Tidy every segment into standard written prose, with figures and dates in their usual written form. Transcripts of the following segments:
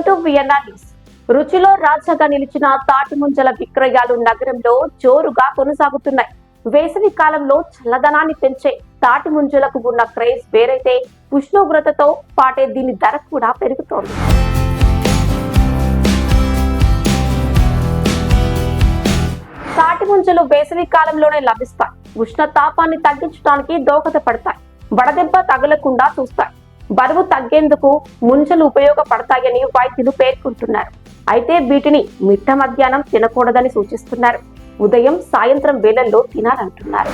Welcome to Vienna news. రుచిలో రాజాగా నిలిచిన తాటి ముంజల విక్రయాలు నగరంలో జోరుగా కొనసాగుతున్నాయి. వేసవి కాలంలో చల్లదనాన్ని పెంచే తాటి ముంజలకు ఉన్న క్రేజ్ వేరైతే ఉష్ణోగ్రతతో పాటే దీని ధర కూడా పెరుగుతోంది. తాటి ముంజలు వేసవి కాలంలోనే లభిస్తాయి. ఉష్ణ తాపాన్ని తగ్గించడానికి దోహదపడతాయి. వడదెబ్బ తగలకుండా చూస్తాయి. బరువు తగ్గేందుకు ముంజలు ఉపయోగపడతాయని వైద్యులు పేర్కొంటున్నారు. అయితే వీటిని మిట్ట మధ్యాహ్నం తినకూడదని సూచిస్తున్నారు. ఉదయం సాయంత్రం వేళల్లో తినాలంటున్నారు.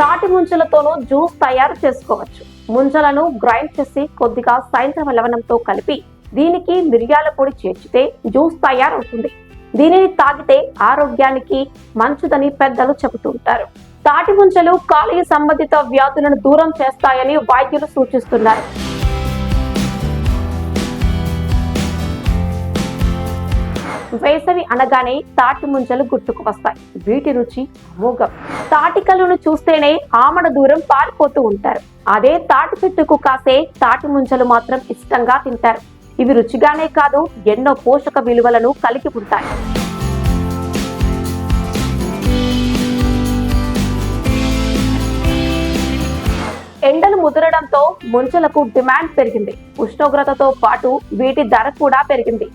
తాటి ముంజలతోనూ జ్యూస్ తయారు చేసుకోవచ్చు. ముంజలను గ్రైండ్ చేసి కొద్దిగా సాయంత్రం లవణంతో కలిపి దీనికి మిరియాల పొడి చేర్చితే జ్యూస్ తయారవుతుంది. దీనిని తాగితే ఆరోగ్యానికి మంచిదని పెద్దలు చెబుతుంటారు. తాటి ముంజలు కాలేయ సంబంధిత వ్యాధులను దూరం చేస్తాయని వైద్యులు సూచిస్తున్నారు. వేసవి అనగానే తాటి ముంజలు గుర్తుకు వస్తాయి. వీటి రుచి అమోఘం. తాటికలను చూస్తేనే ఆమడ దూరం పారిపోతూ ఉంటారు. అదే తాటి చెట్టుకు కాసే తాటి ముంజలు మాత్రం ఇష్టంగా తింటారు. ఇవి రుచిగానే కాదు, ఎన్నో పోషక విలువలను కలిగి ఉంటాయి. ఎండలు ముదరడంతో ముంజలకు డిమాండ్ పెరిగింది. ఉష్ణోగ్రతతో పాటు వీటి ధర కూడా పెరిగింది.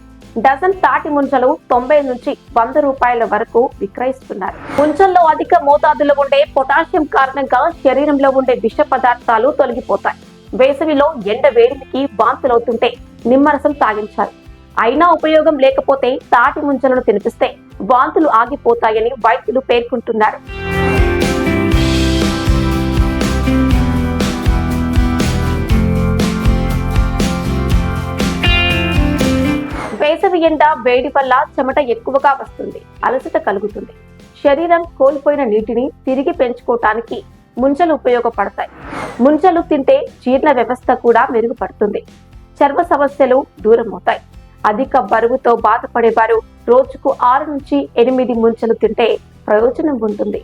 డజన్ తాటి ముంజలు 90 నుంచి 100 రూపాయల వరకు విక్రయిస్తున్నారు. ముంజల్లో అధిక మోతాదులో ఉండే పొటాషియం కారణంగా శరీరంలో ఉండే విష పదార్థాలు తొలగిపోతాయి. వేసవిలో ఎండ వేడికి వాంతులవుతుంటే నిమ్మరసం తాగించాలి. అయినా ఉపయోగం లేకపోతే తాటి ముంజలను తినిపిస్తే వాంతులు ఆగిపోతాయని వైద్యులు పేర్కొంటున్నారు. వేసవి ఎండ వేడి వల్ల చెమట ఎక్కువగా వస్తుంది. అలసట కలుగుతుంది. శరీరం కోల్పోయిన నీటిని తిరిగి పెంచుకోవటానికి ముంజలు ఉపయోగపడతాయి. ముంజలు తింటే జీర్ణ వ్యవస్థ కూడా మెరుగుపడుతుంది. చర్మ సమస్యలు దూరం అవుతాయి. అధిక బరువుతో బాధపడేవారు రోజుకు 6 నుంచి 8 ముంజలు తింటే ప్రయోజనం ఉంటుంది.